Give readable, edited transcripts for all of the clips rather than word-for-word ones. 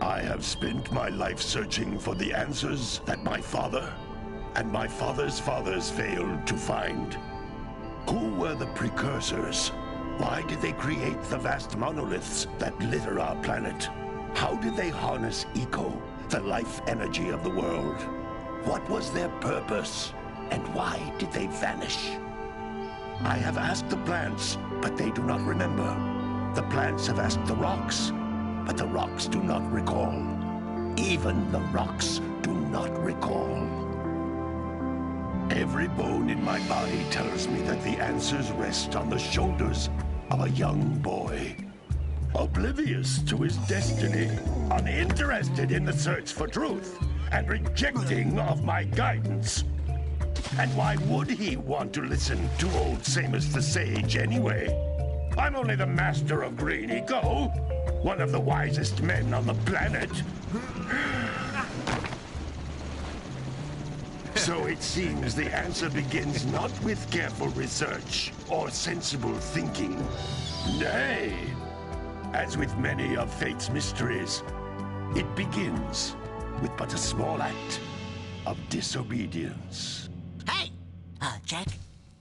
I have spent my life searching for the answers that my father and my father's fathers failed to find. Who were the precursors? Why did they create the vast monoliths that litter our planet? How did they harness Eco, the life energy of the world? What was their purpose? And why did they vanish? I have asked the plants, but they do not remember. The plants have asked the rocks, but the rocks do not recall. Even the rocks do not recall. Every bone in my body tells me that the answers rest on the shoulders of a young boy. Oblivious to his destiny, uninterested in the search for truth, and rejecting of my guidance. And why would he want to listen to old Samus the Sage anyway? I'm only the master of Green Eco, one of the wisest men on the planet. So it seems the answer begins not with careful research or sensible thinking. Nay, as with many of fate's mysteries, it begins with but a small act of disobedience. Hey! Jack,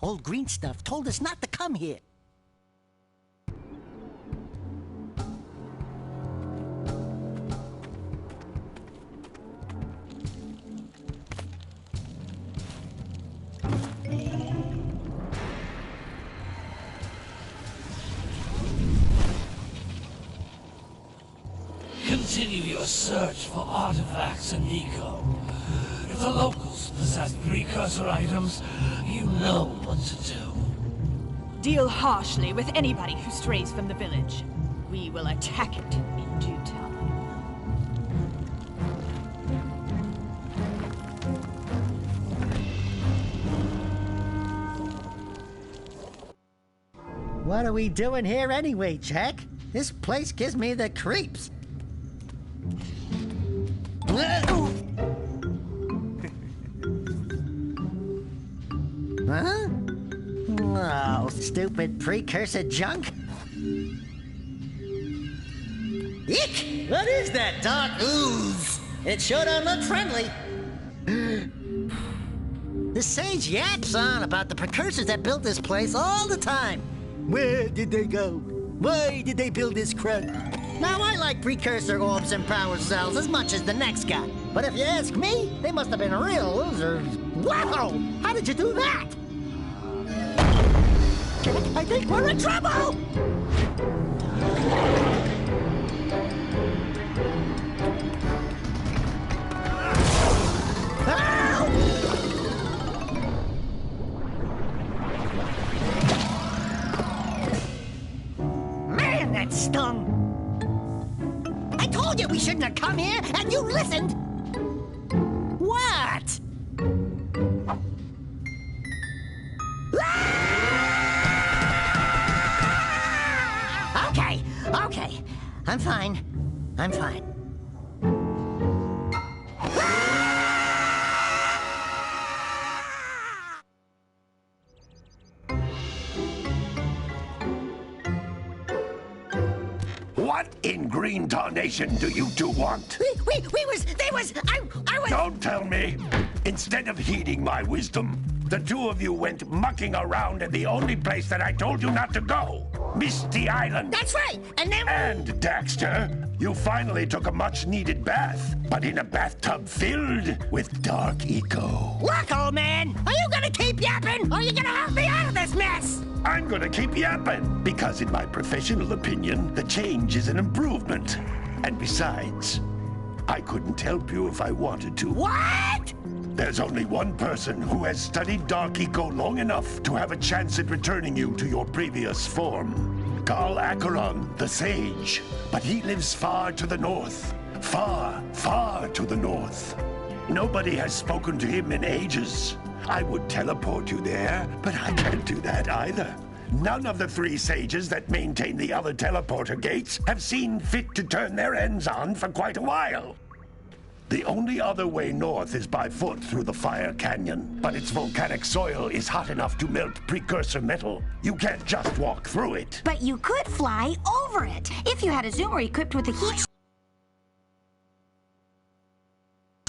old green stuff told us not to come here. Continue your search for artifacts in Eco. If the locals possess precursor items, you know what to do. Deal harshly with anybody who strays from the village. We will attack it in due time. What are we doing here anyway, Jack? This place gives me the creeps. Huh? Oh, stupid precursor junk. Eek! What is that dark ooze? It sure don't look friendly. The sage yaps on about the precursors that built this place all the time. Where did they go? Why did they build this crud? Now, I like precursor orbs and power cells as much as the next guy. But if you ask me, they must have been real losers. Wow! How did you do that? I think we're in trouble! Man, that stung! I told you we shouldn't have come here, and you listened! What? Okay. I'm fine. What in Green Tarnation do you two want? I was... Don't tell me! Instead of heeding my wisdom, the two of you went mucking around in the only place that I told you not to go. Misty Island. That's right, and then... And, Daxter, you finally took a much-needed bath, but in a bathtub filled with dark eco. Look, old man, are you gonna keep yapping, or are you gonna help me out of this mess? I'm gonna keep yapping, because in my professional opinion, the change is an improvement. And besides, I couldn't help you if I wanted to. What? There's only one person who has studied Dark Eco long enough to have a chance at returning you to your previous form. Carl Acheron, the Sage. But he lives far to the north. Far, far to the north. Nobody has spoken to him in ages. I would teleport you there, but I can't do that either. None of the three sages that maintain the other teleporter gates have seen fit to turn their ends on for quite a while. The only other way north is by foot through the Fire Canyon, but its volcanic soil is hot enough to melt precursor metal. You can't just walk through it. But you could fly over it. If you had a zoomer equipped with a heat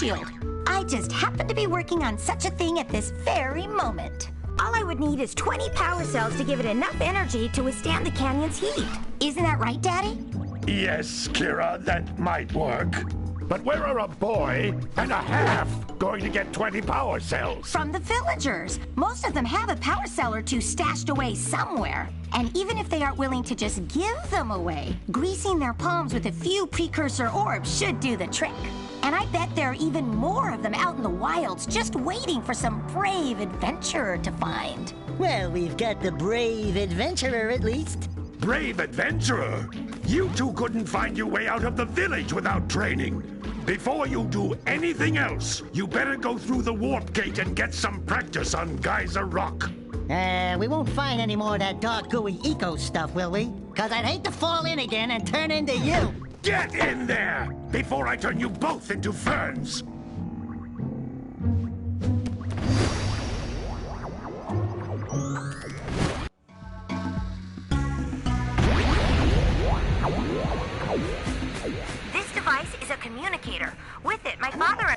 shield. I just happen to be working on such a thing at this very moment. All I would need is 20 power cells to give it enough energy to withstand the canyon's heat. Isn't that right, Daddy? Yes, Kira, that might work. But where are a boy and a half going to get 20 power cells? From the villagers. Most of them have a power cell or two stashed away somewhere. And even if they aren't willing to just give them away, greasing their palms with a few precursor orbs should do the trick. And I bet there are even more of them out in the wilds just waiting for some brave adventurer to find. Well, we've got the brave adventurer at least. Brave adventurer? You two couldn't find your way out of the village without training. Before you do anything else, you better go through the warp gate and get some practice on Geyser Rock. We won't find any more of that dark gooey eco stuff, will we? Cause I'd hate to fall in again and turn into you. Get in there before I turn you both into ferns. This device is a communicator. With it, my father...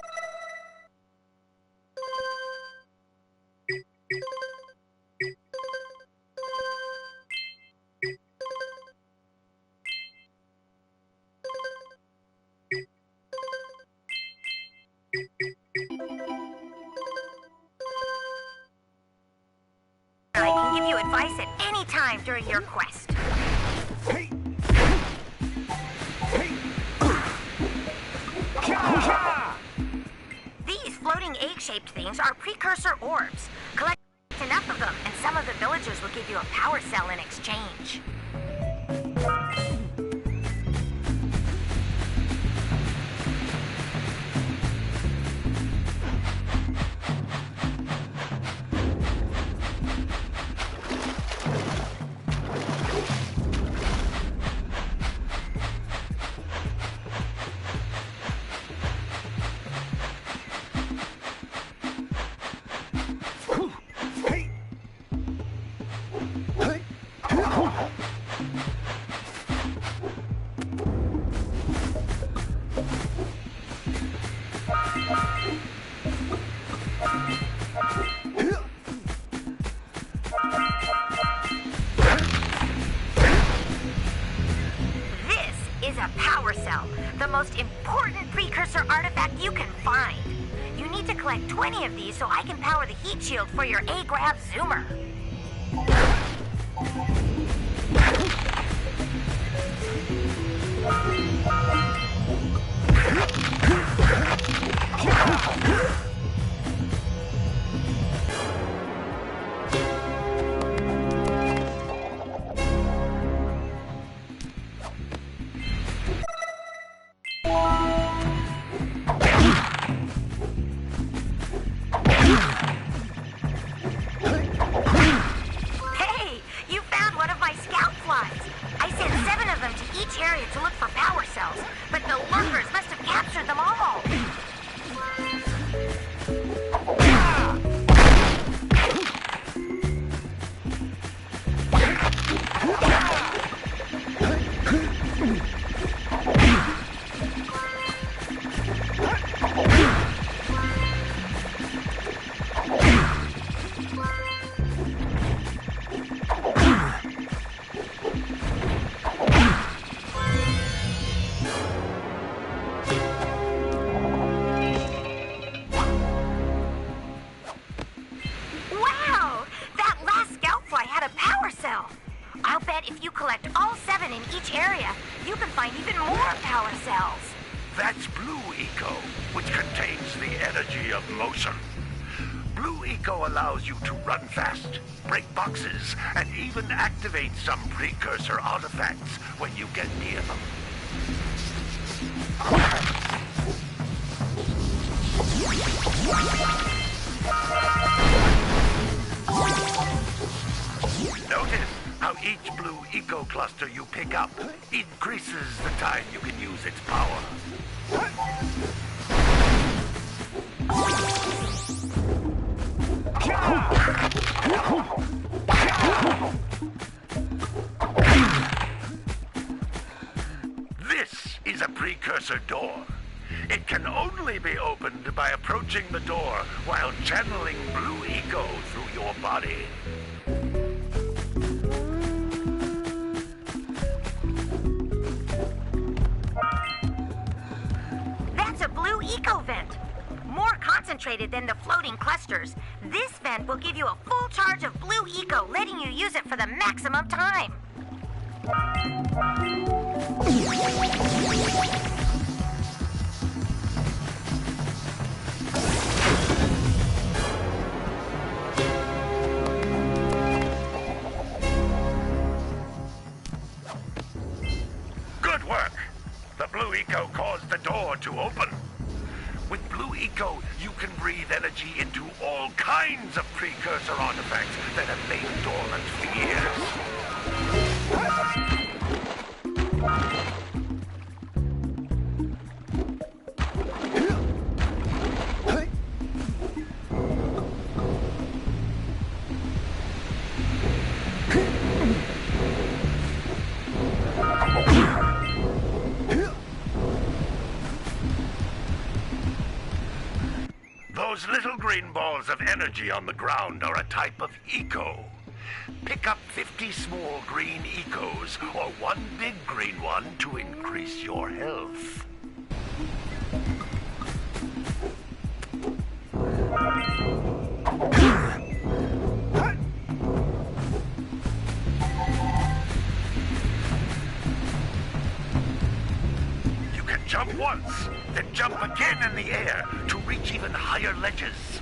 I can give you advice at any time during your quest. These floating egg-shaped things are precursor orbs. Collect enough of them, and some of the villagers will give you a power cell in exchange. The most important precursor artifact you can find. You need to collect 20 of these so I can power the heat shield for your A-Grav zoomer. If you collect all 7 in each area, you can find even more power cells. That's Blue Eco, which contains the energy of motion. Blue Eco allows you to run fast, break boxes, and even activate some precursor artifacts when you get near them. Notice how each Blue Eco cluster you pick up increases the time you can use its power. precursor door. It can only be opened by approaching the door while channeling blue eco through your body. That's a blue eco vent. More concentrated than the floating clusters. This vent will give you a full charge of blue eco, letting you use it for the maximum time. Good work! The blue eco caused the door to open. With blue eco, you can breathe energy into all kinds of precursor artifacts that have lain dormant for years. Those little green balls of energy on the ground are a type of eco. Pick up 50 small green ecos or one big green one to increase your health. You can jump once, then jump again in the air to reach even higher ledges.